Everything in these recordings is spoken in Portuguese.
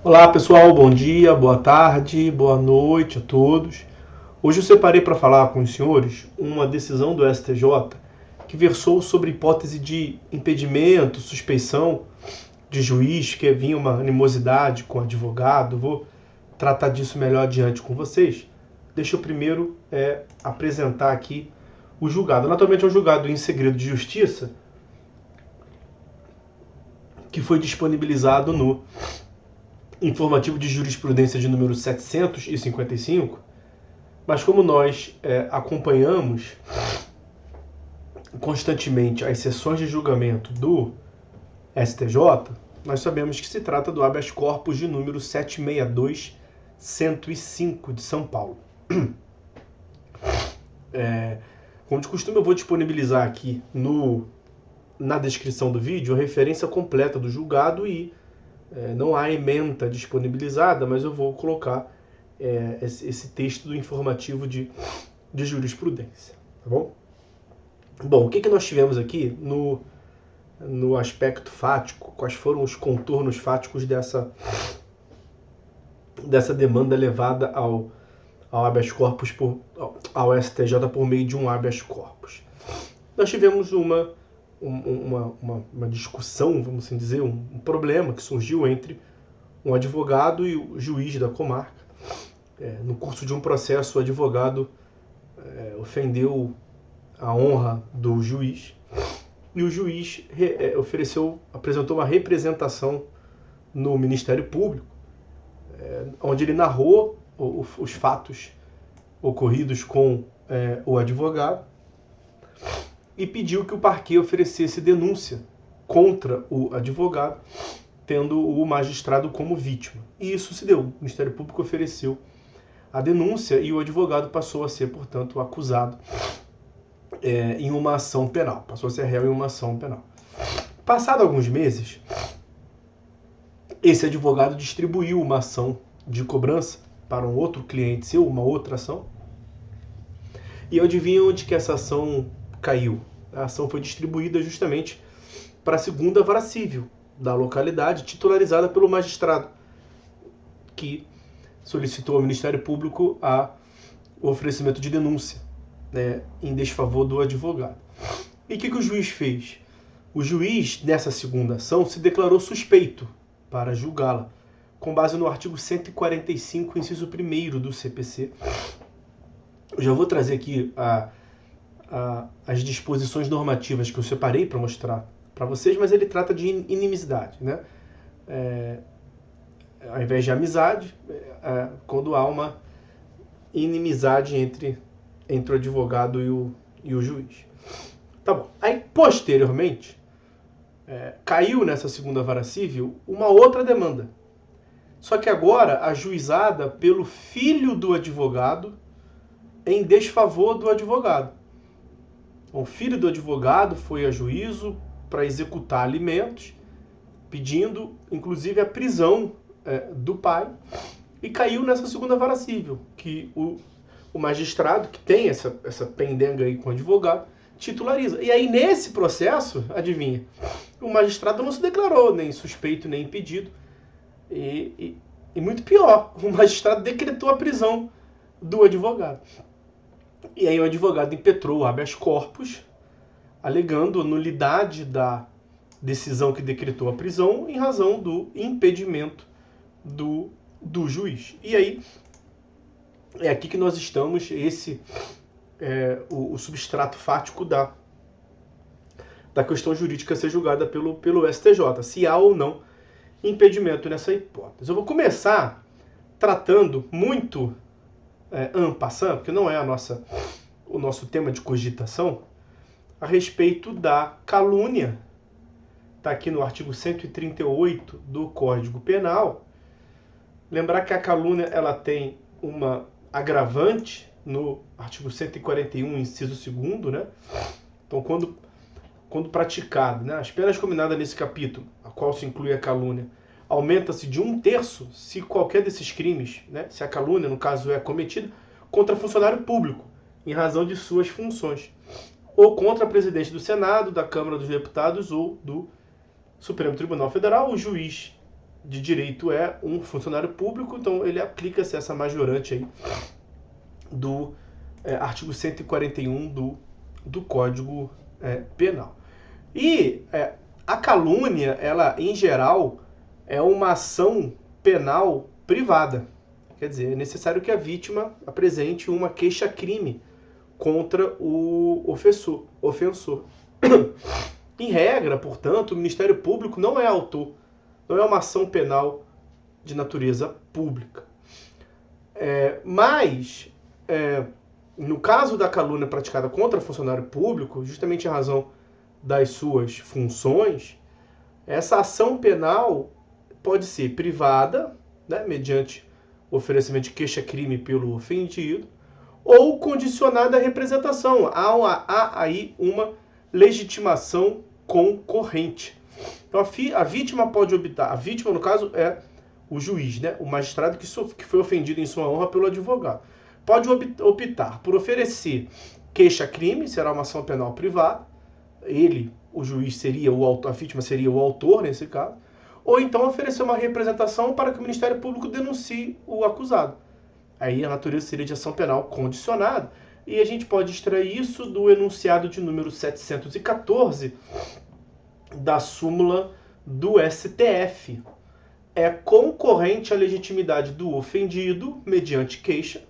Olá pessoal, bom dia, boa tarde, boa noite a todos. Hoje eu separei para falar com os senhores uma decisão do STJ que versou sobre hipótese de impedimento, suspeição de juiz, que havia uma animosidade com o advogado. Vou tratar disso melhor adiante com vocês. Deixa eu primeiro apresentar aqui o julgado. Naturalmente é um julgado em segredo de justiça que foi disponibilizado no informativo de jurisprudência de número 755, mas como nós acompanhamos constantemente as sessões de julgamento do STJ, nós sabemos que se trata do habeas corpus de número 762-105 de São Paulo. Como de costume, eu vou disponibilizar aqui na descrição do vídeo a referência completa do julgado e não há ementa disponibilizada, mas eu vou colocar esse texto do informativo de jurisprudência, tá bom? Bom, o que nós tivemos aqui no aspecto fático? Quais foram os contornos fáticos dessa demanda levada ao habeas corpus, ao STJ por meio de um habeas corpus? Nós tivemos uma discussão, vamos assim dizer, um problema que surgiu entre um advogado e o juiz da comarca. No curso de um processo, o advogado ofendeu a honra do juiz e o juiz apresentou uma representação no Ministério Público, onde ele narrou os fatos ocorridos com o advogado e pediu que o parquê oferecesse denúncia contra o advogado, tendo o magistrado como vítima. E isso se deu. O Ministério Público ofereceu a denúncia e o advogado passou a ser, portanto, acusado em uma ação penal. Passou a ser réu em uma ação penal. Passado alguns meses, esse advogado distribuiu uma ação de cobrança para um outro cliente seu, uma outra ação. E adivinha onde que essa ação caiu? A ação foi distribuída justamente para a segunda vara civil da localidade, titularizada pelo magistrado, que solicitou ao Ministério Público o oferecimento de denúncia em desfavor do advogado. E o que o juiz fez? O juiz, nessa segunda ação, se declarou suspeito para julgá-la, com base no artigo 145, inciso 1º do CPC. Eu já vou trazer aqui as disposições normativas que eu separei para mostrar para vocês, mas ele trata de inimizade, né? Ao invés de amizade, quando há uma inimizade entre o advogado e o juiz. Tá bom. Aí, posteriormente, caiu nessa segunda vara civil uma outra demanda. Só que agora ajuizada pelo filho do advogado em desfavor do advogado. O filho do advogado foi a juízo para executar alimentos, pedindo, inclusive, a prisão do pai, e caiu nessa segunda vara civil, que o magistrado, que tem essa pendenga aí com o advogado, titulariza. E aí, nesse processo, adivinha, o magistrado não se declarou nem suspeito, nem impedido, e muito pior, o magistrado decretou a prisão do advogado. E aí o advogado impetrou o habeas corpus, alegando nulidade da decisão que decretou a prisão em razão do impedimento do juiz. E aí é aqui que nós estamos, o substrato fático da questão jurídica a ser julgada pelo STJ, se há ou não impedimento nessa hipótese. Eu vou começar tratando muito en passant, porque não é o nosso tema de cogitação, a respeito da calúnia. Está aqui no artigo 138 do Código Penal. Lembrar que a calúnia ela tem uma agravante no artigo 141, inciso 2º, né? Então, quando praticado, né, as penas combinadas nesse capítulo, a qual se inclui a calúnia, aumenta-se de 1/3 se qualquer desses crimes, né, se a calúnia, no caso, é cometida contra funcionário público, em razão de suas funções, ou contra presidente do Senado, da Câmara dos Deputados ou do Supremo Tribunal Federal, o juiz de direito é um funcionário público, então ele aplica-se essa majorante aí do artigo 141 do Código Penal. E a calúnia, ela, em geral, é uma ação penal privada. Quer dizer, é necessário que a vítima apresente uma queixa-crime contra o ofensor. Em regra, portanto, o Ministério Público não é autor, não é uma ação penal de natureza pública. Mas, no caso da calúnia praticada contra funcionário público, justamente em razão das suas funções, essa ação penal pode ser privada, né, mediante oferecimento de queixa-crime pelo ofendido, ou condicionada à representação. Há aí uma legitimação concorrente. Então a vítima pode optar. A vítima, no caso, é o juiz, né, o magistrado que foi ofendido em sua honra pelo advogado. Pode optar por oferecer queixa-crime, será uma ação penal privada. Ele, o juiz, seria o autor, a vítima seria o autor nesse caso. Ou então oferecer uma representação para que o Ministério Público denuncie o acusado. Aí a natureza seria de ação penal condicionada. E a gente pode extrair isso do enunciado de número 714 da súmula do STF. É concorrente à legitimidade do ofendido, mediante queixa,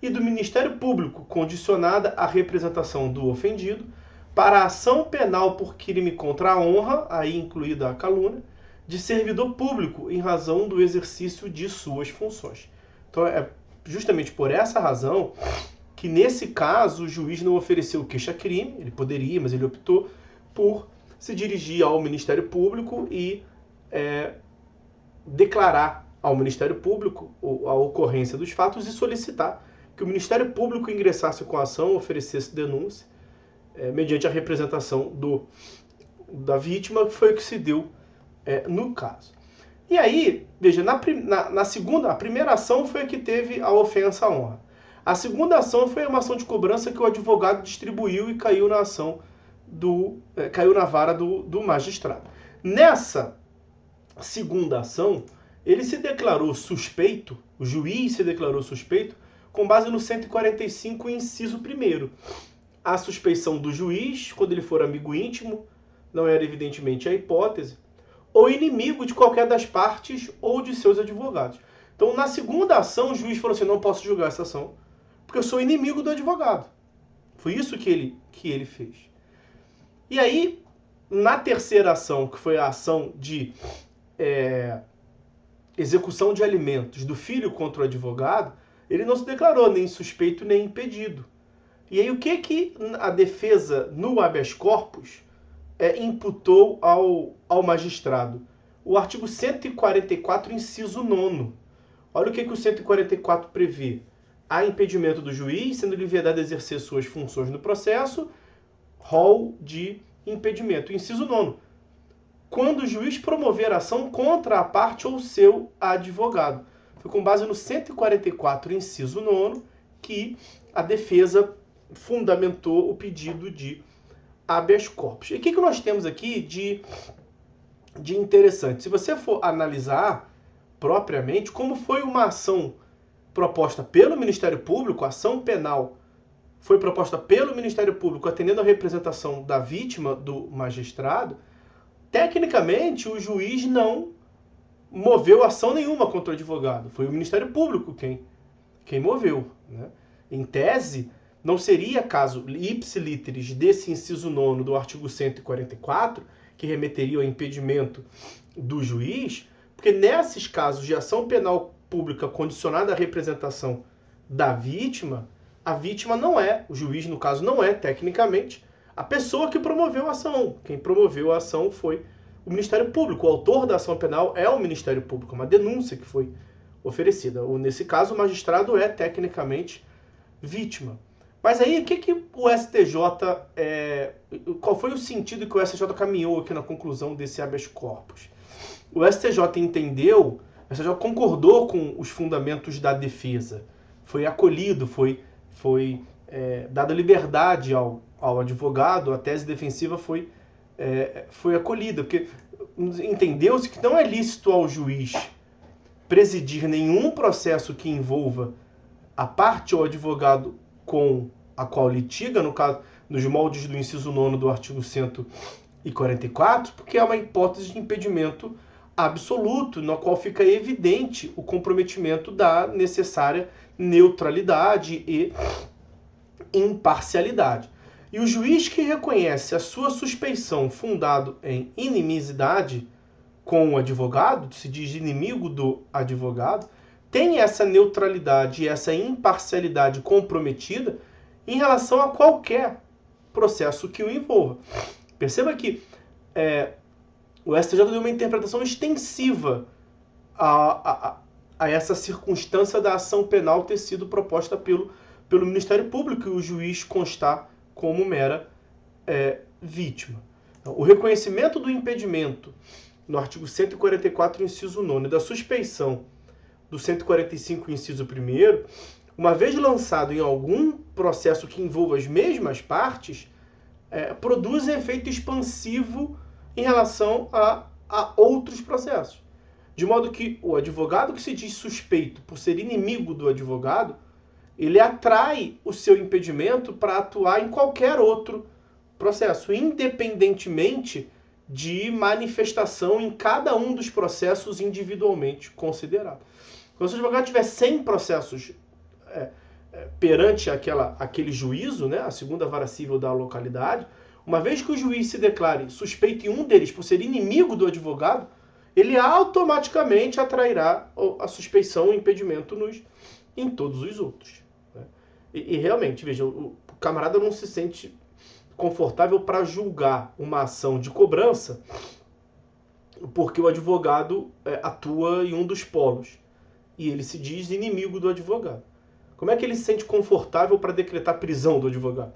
e do Ministério Público, condicionada à representação do ofendido, para a ação penal por crime contra a honra, aí incluída a calúnia, de servidor público em razão do exercício de suas funções. Então é justamente por essa razão que nesse caso o juiz não ofereceu queixa-crime, ele poderia, mas ele optou por se dirigir ao Ministério Público e declarar ao Ministério Público a ocorrência dos fatos e solicitar que o Ministério Público ingressasse com a ação, oferecesse denúncia, mediante a representação da vítima, que foi o que se deu no caso. E aí, veja, a primeira ação foi a que teve a ofensa à honra. A segunda ação foi uma ação de cobrança que o advogado distribuiu e caiu na ação caiu na vara do magistrado. Nessa segunda ação, ele se declarou suspeito, o juiz se declarou suspeito, com base no 145, inciso 1º. A suspeição do juiz, quando ele for amigo íntimo, não era evidentemente a hipótese, ou inimigo de qualquer das partes ou de seus advogados. Então, na segunda ação, o juiz falou assim, não posso julgar essa ação, porque eu sou inimigo do advogado. Foi isso que ele fez. E aí, na terceira ação, que foi a ação de execução de alimentos do filho contra o advogado, ele não se declarou nem suspeito nem impedido. E aí, o que a defesa, no habeas corpus, imputou ao magistrado? O artigo 144, inciso 9. Olha o que o 144 prevê. Há impedimento do juiz, sendo-lhe vedado exercer suas funções no processo, rol de impedimento. Inciso 9. Quando o juiz promover ação contra a parte ou seu advogado. Foi com base no 144, inciso 9, que a defesa fundamentou o pedido de habeas corpus. E o que nós temos aqui de interessante? Se você for analisar propriamente como foi uma ação proposta pelo Ministério Público, a ação penal foi proposta pelo Ministério Público atendendo à representação da vítima do magistrado, tecnicamente o juiz não moveu ação nenhuma contra o advogado. Foi o Ministério Público quem moveu, né? Em tese, não seria caso ipsiliteris desse inciso 9 do artigo 144, que remeteria ao impedimento do juiz, porque nesses casos de ação penal pública condicionada à representação da vítima, a vítima não é, o juiz no caso não é, tecnicamente, a pessoa que promoveu a ação. Quem promoveu a ação foi o Ministério Público. O autor da ação penal é o Ministério Público, uma denúncia que foi oferecida. Nesse caso, o magistrado é tecnicamente vítima. Mas aí, o que o STJ... qual foi o sentido que o STJ caminhou aqui na conclusão desse habeas corpus? O STJ entendeu, o STJ concordou com os fundamentos da defesa. Foi acolhido, foi dada liberdade ao advogado, a tese defensiva foi acolhida. Porque entendeu-se que não é lícito ao juiz presidir nenhum processo que envolva a parte ou advogado com a qual litiga, no caso, nos moldes do inciso 9º do artigo 144, porque é uma hipótese de impedimento absoluto, na qual fica evidente o comprometimento da necessária neutralidade e imparcialidade. E o juiz que reconhece a sua suspeição fundado em inimizade com o advogado, se diz inimigo do advogado, tem essa neutralidade e essa imparcialidade comprometida em relação a qualquer processo que o envolva. Perceba que o STJ deu uma interpretação extensiva a essa circunstância da ação penal ter sido proposta pelo Ministério Público e o juiz constar como mera vítima. Então, o reconhecimento do impedimento no artigo 144, inciso 9, da suspeição do 145, inciso 1º, uma vez lançado em algum processo que envolva as mesmas partes, produz efeito expansivo em relação a outros processos. De modo que o advogado que se diz suspeito por ser inimigo do advogado, ele atrai o seu impedimento para atuar em qualquer outro processo, independentemente de manifestação em cada um dos processos individualmente considerados. Quando o advogado tiver 100 processos perante aquele juízo, né, a segunda vara civil da localidade, uma vez que o juiz se declare suspeito em um deles por ser inimigo do advogado, ele automaticamente atrairá a suspeição, o impedimento em todos os outros. Né? E realmente, veja, o camarada não se sente confortável para julgar uma ação de cobrança porque o advogado atua em um dos polos e ele se diz inimigo do advogado. Como é que ele se sente confortável para decretar prisão do advogado?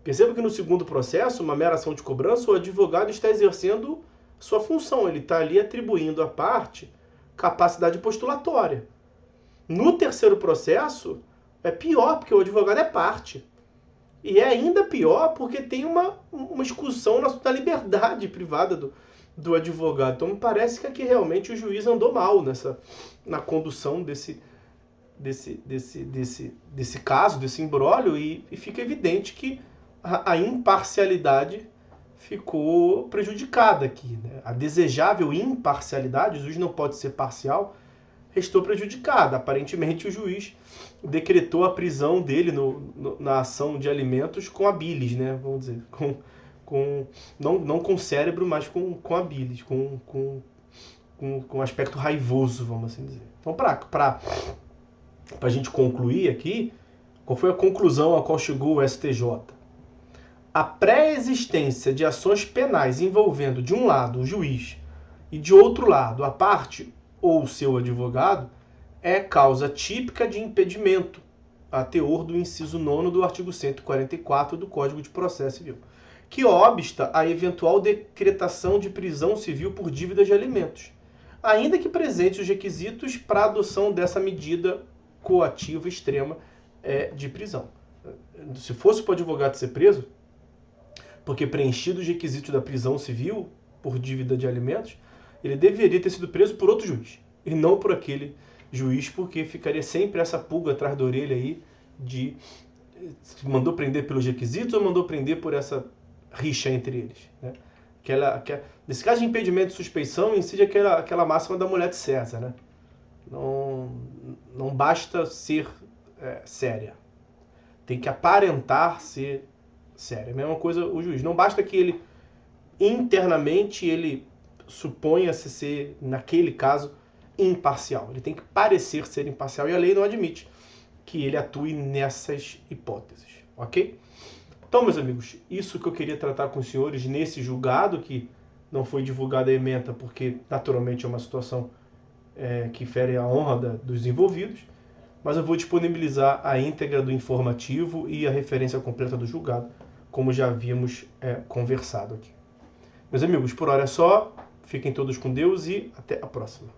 Perceba que no segundo processo, uma mera ação de cobrança, o advogado está exercendo sua função, ele está ali atribuindo à parte capacidade postulatória. No terceiro processo, é pior, porque o advogado é parte. E é ainda pior porque tem uma excursão na liberdade privada do advogado. Então me parece que aqui realmente o juiz andou mal na condução desse caso, desse imbróglio, e fica evidente que a imparcialidade ficou prejudicada aqui. Né? A desejável imparcialidade, o juiz não pode ser parcial, restou prejudicada. Aparentemente o juiz decretou a prisão dele na ação de alimentos com a bilis, né? Vamos dizer, não com o cérebro, mas com a bilis, com aspecto raivoso, vamos assim dizer. Então, para a gente concluir aqui, qual foi a conclusão a qual chegou o STJ? A pré-existência de ações penais envolvendo, de um lado, o juiz e, de outro lado, a parte ou seu advogado, é causa típica de impedimento, a teor do inciso 9º do artigo 144 do Código de Processo Civil, que obsta a eventual decretação de prisão civil por dívida de alimentos, ainda que presente os requisitos para a adoção dessa medida coativa extrema de prisão. Se fosse para o advogado ser preso, porque preenchido os requisitos da prisão civil por dívida de alimentos, ele deveria ter sido preso por outro juiz, e não por aquele juiz, porque ficaria sempre essa pulga atrás da orelha aí de mandou prender pelos requisitos ou mandou prender por essa rixa entre eles. Né? Nesse caso de impedimento de suspeição, incide aquela máxima da mulher de César. Né? Não basta ser séria. Tem que aparentar ser séria. A mesma coisa o juiz. Não basta que ele internamente ele suponha-se ser, naquele caso, imparcial. Ele tem que parecer ser imparcial e a lei não admite que ele atue nessas hipóteses. Ok? Então, meus amigos, isso que eu queria tratar com os senhores nesse julgado, que não foi divulgada a ementa porque, naturalmente, é uma situação que fere a honra dos envolvidos, mas eu vou disponibilizar a íntegra do informativo e a referência completa do julgado, como já havíamos conversado aqui. Meus amigos, por hora é só. Fiquem todos com Deus e até a próxima.